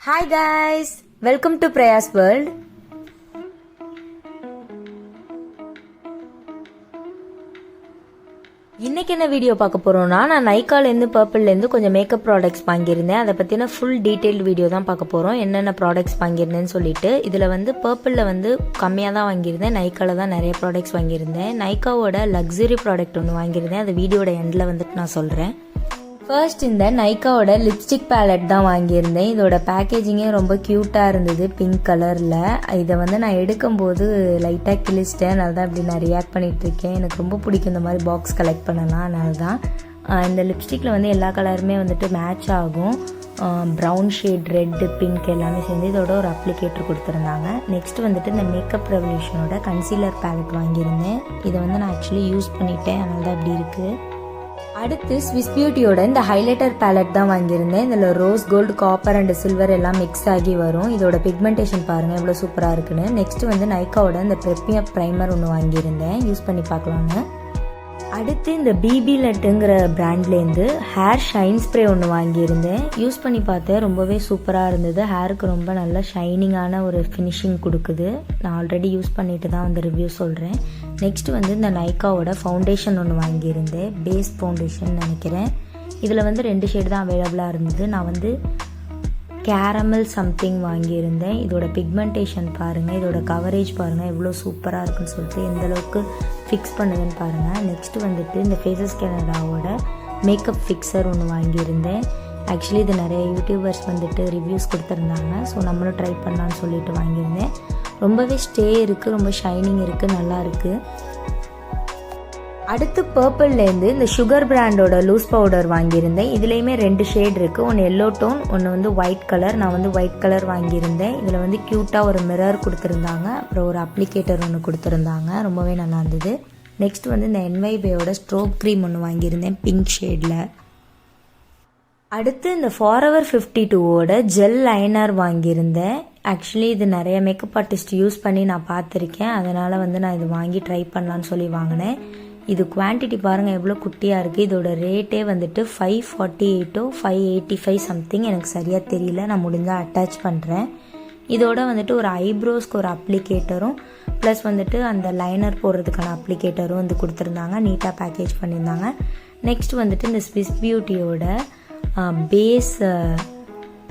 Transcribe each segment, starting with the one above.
Hi guys, welcome to Praya's World. இன்னைக்கு என்ன video பார்க்க போறோம்னா, நான் நைக்காலேருந்து பர்பிள்லேருந்து கொஞ்சம் மேக்கப் ப்ராடக்ட்ஸ் வாங்கியிருந்தேன். அதை பற்றின ஃபுல் டீட்டெயில் வீடியோ தான் பார்க்க போகிறோம். என்னென்ன ப்ராடக்ட்ஸ் வாங்கியிருந்தேன்னு சொல்லிட்டு. இதில் வந்து பர்பிளில் வந்து கம்மியாக தான் வாங்கியிருந்தேன், நைக்காவில் தான் நிறைய ப்ராடக்ட்ஸ் வாங்கியிருந்தேன். நைக்காவோட லக்ஸுரி ப்ராடக்ட் ஒன்று வாங்கியிருந்தேன், அது வீடியோட எண்டில் வந்துட்டு நான் சொல்கிறேன். ஃபர்ஸ்ட் இந்த நைக்காவோட லிப்ஸ்டிக் பேலட் தான் வாங்கியிருந்தேன். இதோட பேக்கேஜிங்கே ரொம்ப க்யூட்டாக இருந்தது, பிங்க் கலரில். இதை வந்து நான் எடுக்கும்போது லைட்டாக கிழிச்சிட்டேன், அதனால தான் இப்படி நான் ரியாக்ட் பண்ணிகிட்ருக்கேன். எனக்கு ரொம்ப பிடிக்கும் இந்த மாதிரி பாக்ஸ் கலெக்ட் பண்ணலாம், அதனால தான். இந்த லிப்ஸ்டிக்கில் வந்து எல்லா கலருமே வந்துட்டு மேட்ச் ஆகும். ப்ரௌன் ஷேட், ரெட்டு, பிங்க் எல்லாமே சேர்ந்து இதோட ஒரு அப்ளிகேட்டர் கொடுத்துருந்தாங்க. நெக்ஸ்ட் வந்துட்டு இந்த மேக்கப் ரெவல்யூஷனோட கன்சீலர் பேலட் வாங்கியிருந்தேன். இதை வந்து நான் ஆக்சுவலி யூஸ் பண்ணிட்டேன், அதனால தான் இப்படி இருக்குது. அடுத்து ஸ்விஸ் பியூட்டியோட இந்த ஹைலைட்டர் பேலட் தான் வாங்கியிருந்தேன். இதில் rose gold, copper and silver எல்லாம் மிக்ஸ் ஆகி வரும். இதோட பிக்மெண்டேஷன் பாருங்கள் எவ்வளோ சூப்பராக இருக்குன்னு. நெக்ஸ்ட் வந்து நைக்காவோட இந்த ப்ரெப்பியப் ப்ரைமர் ஒன்று வாங்கியிருந்தேன், யூஸ் பண்ணி பார்க்கலான்னு. அடுத்து இந்த பிபி லட்டுங்கிற பிராண்ட்லேருந்து ஹேர் ஷைன் ஸ்ப்ரே ஒன்று வாங்கியிருந்தேன், யூஸ் பண்ணி பார்த்தேன். ரொம்பவே சூப்பராக இருந்தது, ஹேருக்கு ரொம்ப நல்ல ஷைனிங்கான ஒரு ஃபினிஷிங் கொடுக்குது. நான் ஆல்ரெடி யூஸ் பண்ணிட்டு தான் வந்து ரிவ்யூ சொல்கிறேன். நெக்ஸ்ட் வந்து இந்த நைக்காவோட ஃபவுண்டேஷன் ஒன்று வாங்கியிருந்தேன், பேஸ் ஃபவுண்டேஷன் நினைக்கிறேன். இதில் வந்து 2 ஷேடு தான் அவைலபிளாக இருந்தது. நான் வந்து கேரமல் சம்திங் வாங்கியிருந்தேன். இதோட பிக்மெண்டேஷன் பாருங்கள், இதோட கவரேஜ் பாருங்கள் எவ்வளோ சூப்பராக இருக்குன்னு சொல்லிட்டு, எந்தளவுக்கு ஃபிக்ஸ் பண்ணுதுன்னு பாருங்கள். நெக்ஸ்ட் வந்துட்டு இந்த ஃபேஸஸ் கனடாவோட மேக்கப் ஃபிக்ஸர் ஒன்று வாங்கியிருந்தேன். ஆக்சுவலி இது நிறைய யூடியூபர்ஸ் வந்துட்டு ரிவ்யூஸ் கொடுத்துருந்தாங்க, ஸோ நம்மளும் ட்ரை பண்ணலான்னு சொல்லிட்டு வாங்கியிருந்தேன். ரொம்பவே ஸ்டே இருக்குது, ரொம்ப ஷைனிங் இருக்குது, நல்லா இருக்குது. அடுத்து பர்பிள்லேருந்து இந்த சுகர் பிராண்டோட லூஸ் பவுடர் வாங்கியிருந்தேன். இதுலேயுமே 2 ஷேட் இருக்குது, ஒன்று எல்லோ டோன், ஒன்று வந்து ஒயிட் கலர். நான் வந்து ஒயிட் கலர் வாங்கியிருந்தேன். இதில் வந்து க்யூட்டாக ஒரு மிரர் கொடுத்துருந்தாங்க, அப்புறம் ஒரு அப்ளிகேட்டர் ஒன்று கொடுத்துருந்தாங்க, ரொம்பவே நல்லா இருந்தது. நெக்ஸ்ட் வந்து இந்த என்வைபேயோட ஸ்ட்ரோக் க்ரீம் ஒன்று வாங்கியிருந்தேன், பிங்க் ஷேடில். அடுத்து இந்த ஃபாரெவர் 52ஓட ஜெல் லைனர் வாங்கியிருந்தேன். ஆக்சுவலி இது நிறைய மேக்கப் ஆர்டிஸ்ட் யூஸ் பண்ணி நான் பார்த்துருக்கேன், அதனால் வந்து நான் இது வாங்கி ட்ரை பண்ணலான்னு சொல்லி வாங்கினேன். இது குவான்டிட்டி பாருங்கள் எவ்வளோ குட்டியாக இருக்குது. இதோட ரேட்டே வந்துட்டு 548 585 சம்திங், எனக்கு சரியாக தெரியல, நான் முடிஞ்சால் அட்டாச் பண்ணுறேன். இதோட வந்துட்டு ஒரு ஐப்ரோஸ்க்கு ஒரு அப்ளிகேட்டரும் ப்ளஸ் வந்துட்டு அந்த லைனர் போடுறதுக்கான அப்ளிகேட்டரும் வந்து கொடுத்துருந்தாங்க, நீட்டாக பேக்கேஜ் பண்ணியிருந்தாங்க. நெக்ஸ்ட் வந்துட்டு இந்த ஸ்விஸ் பியூட்டியோட பேஸ்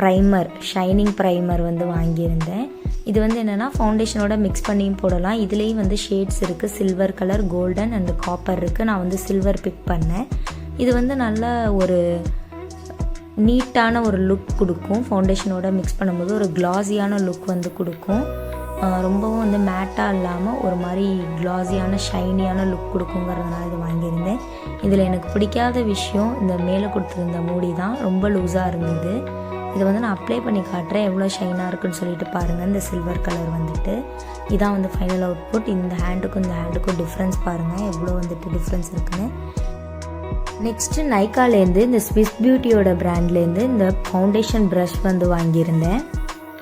ப்ரைமர், ஷைனிங் ப்ரைமர் வந்து வாங்கியிருந்தேன். இது வந்து என்னென்னா ஃபவுண்டேஷனோட மிக்ஸ் பண்ணியும் போடலாம். இதுலேயும் வந்து ஷேட்ஸ் இருக்குது, silver colour, golden and copper இருக்குது. நான் வந்து சில்வர் பிக் பண்ணேன். இது வந்து நல்ல ஒரு நீட்டான ஒரு லுக் கொடுக்கும், ஃபவுண்டேஷனோட மிக்ஸ் பண்ணும்போது ஒரு கிளாஸியான லுக் வந்து கொடுக்கும். ரொம்பவும் வந்து மேட்டாக இல்லாமல் ஒரு மாதிரி கிளாஸியான ஷைனியான லுக் கொடுக்குங்கிறதுனால இது வாங்கியிருந்தேன். இதில் எனக்கு பிடிக்காத விஷயம் இந்த மேலே கொடுத்துருந்த மூடி தான், ரொம்ப லூஸாக இருந்தது. இதை வந்து நான் அப்ளை பண்ணி காட்டுறேன் எவ்வளோ ஷைனாக இருக்குன்னு சொல்லிட்டு பாருங்கள். இந்த சில்வர் கலர் வந்துட்டு இதான் வந்து ஃபைனல் அவுட்புட். இந்த ஹேண்டுக்கும் இந்த ஹேண்டுக்கும் டிஃப்ரென்ஸ் பாருங்கள் எவ்வளோ வந்துட்டு டிஃப்ரென்ஸ் இருக்குன்னு. நெக்ஸ்ட்டு நைக்காலேருந்து இந்த ஸ்விஸ் பியூட்டியோட பிராண்ட்லேருந்து இந்த ஃபவுண்டேஷன் ப்ரஷ் வந்து வாங்கியிருந்தேன்.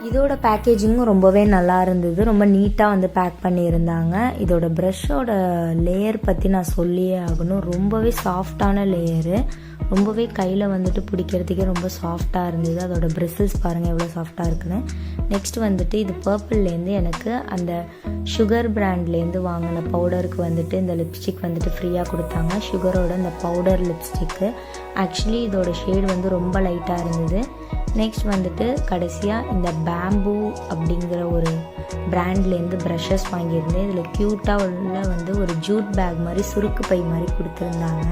இதோட பேக்கேஜிங்கும் ரொம்பவே நல்லா இருந்தது, ரொம்ப நீட்டாக வந்து பேக் பண்ணியிருந்தாங்க. இதோட ப்ரஷ்ஷோட லேயர் பற்றி நான் சொல்லியே ஆகணும், ரொம்பவே சாஃப்டான லேயரு, ரொம்பவே கையில் வந்துட்டு பிடிக்கிறதுக்கே ரொம்ப சாஃப்டாக இருந்தது. அதோட பிரிசில்ஸ் பாருங்கள் எவ்வளோ சாஃப்டாக இருக்குன்னு. நெக்ஸ்ட் வந்துட்டு இது பர்பிள்லேருந்து எனக்கு அந்த சுகர் பிராண்ட்லேருந்து வாங்கின பவுடருக்கு வந்துட்டு இந்த லிப்ஸ்டிக் வந்துட்டு ஃப்ரீயாக கொடுத்தாங்க, சுகரோட இந்த பவுடர் லிப்ஸ்டிக்கு. ஆக்சுவலி இதோட ஷேடு வந்து ரொம்ப லைட்டாக இருந்தது. நெக்ஸ்ட் வந்துட்டு கடைசியாக இந்த பேம்பூ அப்படிங்கிற ஒரு பிராண்ட்லேருந்து ப்ரஷஸ் வாங்கியிருந்தேன். இதில் க்யூட்டாக உள்ள வந்து ஒரு ஜூட் பேக் மாதிரி சுருக்கு பை மாதிரி கொடுத்துருந்தாங்க,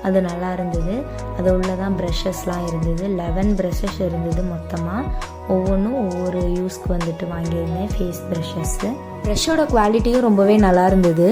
அது நல்லா இருந்தது. அது உள்ள தான் ப்ரஷஸ்லாம் இருந்தது, 11 ப்ரஷஸ் இருந்தது மொத்தமாக. ஒவ்வொன்றும் ஒவ்வொரு யூஸ்க்கு வந்துட்டு வாங்கியிருந்தேன் ஃபேஸ் ப்ரஷஸ்ஸு. ப்ரஷ்ஷோட குவாலிட்டியும் ரொம்பவே நல்லா இருந்தது.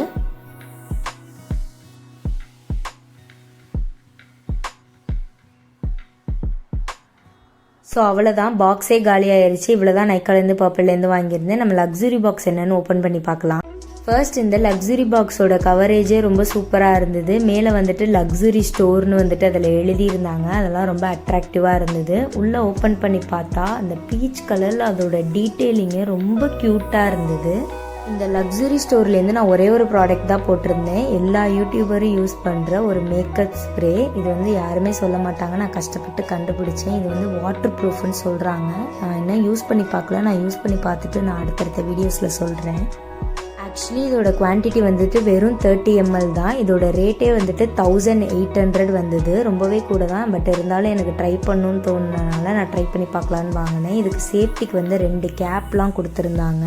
ஸோ அவ்வளோதான், பாக்ஸே காலியாகிடுச்சு. இவ்வளோ தான் நைக்காலேருந்து பர்பிள்லேருந்து வாங்கியிருந்தேன். நம்ம லக்ஸுரி பாக்ஸ் என்னென்னு ஓப்பன் பண்ணி பார்க்கலாம். ஃபர்ஸ்ட் இந்த லக்ஸுரி பாக்ஸோட கவரேஜே ரொம்ப சூப்பராக இருந்தது. மேலே வந்துட்டு லக்ஸுரி ஸ்டோர்னு வந்துட்டு அதில் எழுதியிருந்தாங்க, அதெல்லாம் ரொம்ப அட்ராக்டிவாக இருந்தது. உள்ளே ஓப்பன் பண்ணி பார்த்தா அந்த பீச் கலரில் அதோட டீட்டெயிலிங்கே ரொம்ப க்யூட்டாக இருந்தது. இந்த லக்ஸுரி ஸ்டோர்லேருந்து நான் ஒரே ஒரு ப்ராடக்ட் தான் போட்டிருந்தேன். எல்லா யூடியூபரும் யூஸ் பண்ணுற ஒரு மேக்கப் ஸ்ப்ரே. இது வந்து யாருமே சொல்ல மாட்டாங்க, நான் கஷ்டப்பட்டு கண்டுபிடிச்சேன். இது வந்து வாட்டர் ப்ரூஃப்னு சொல்கிறாங்க. நான் இன்னும் யூஸ் பண்ணி பார்க்கல, நான் யூஸ் பண்ணி பார்த்துட்டு நான் அடுத்தடுத்த வீடியோஸில் சொல்கிறேன். ஆக்சுவலி இதோட குவான்டிட்டி வந்துட்டு வெறும் 30 ml தான். இதோட ரேட்டே வந்துட்டு 1800 வந்தது. ரொம்பவே கூட தான், பட் இருந்தாலும் எனக்கு ட்ரை பண்ணணும்னு தோணுனால நான் ட்ரை பண்ணி பார்க்கலான்னு வாங்கினேன். இதுக்கு சேஃப்டிக்கு வந்து 2 கேப்லாம் கொடுத்துருந்தாங்க.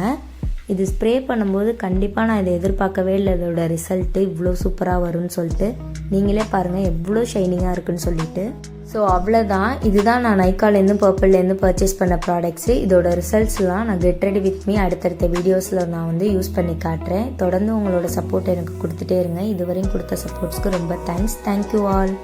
இது ஸ்ப்ரே பண்ணும்போது கண்டிப்பாக நான் இதை எதிர்பார்க்கவே இல்லை, இதோட ரிசல்ட்டு இவ்வளோ சூப்பராக வரும்னு சொல்லிட்டு. நீங்களே பாருங்கள் எவ்வளோ ஷைனிங்காக இருக்குன்னு சொல்லிட்டு. ஸோ அவ்வளோதான், இதுதான் நான் நைக்காலேருந்து பர்பிள்லேருந்து பர்ச்சேஸ் பண்ண ப்ராடக்ட்ஸு. இதோட ரிசல்ட்ஸ்லாம் நான் கெட் ரெடி வித் மீ அடுத்தடுத்த வீடியோஸில் நான் வந்து யூஸ் பண்ணி காட்டுறேன். தொடர்ந்து உங்களோட சப்போர்ட் எனக்கு கொடுத்துட்டே இருங்க. இதுவரையும் கொடுத்த சப்போர்ட்ஸ்க்கு ரொம்ப தேங்க்ஸ். Thank you all.